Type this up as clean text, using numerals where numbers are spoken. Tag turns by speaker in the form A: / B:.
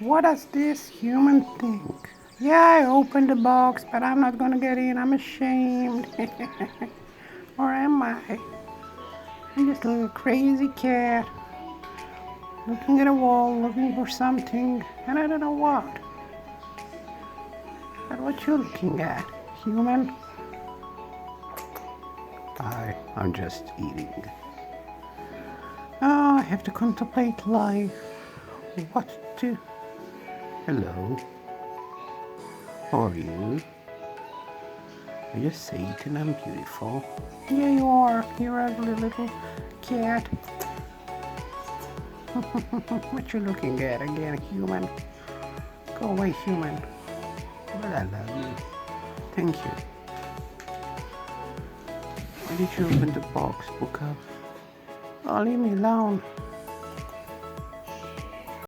A: What does this human think? Yeah, I opened the box, but I'm not gonna get in. I'm ashamed. Or am I? I'm just a little crazy cat looking at a wall, looking for something, and I don't know what. But what you looking at, human? I'm just eating. Oh, I have to contemplate life. What to... Hello, how are you? Are you Satan? I'm beautiful. Yeah, you are. You're a ugly little cat. What you looking at again, human? Go away, human. But I love you. Thank you. Why did you open the box, Booker? Oh, leave me alone.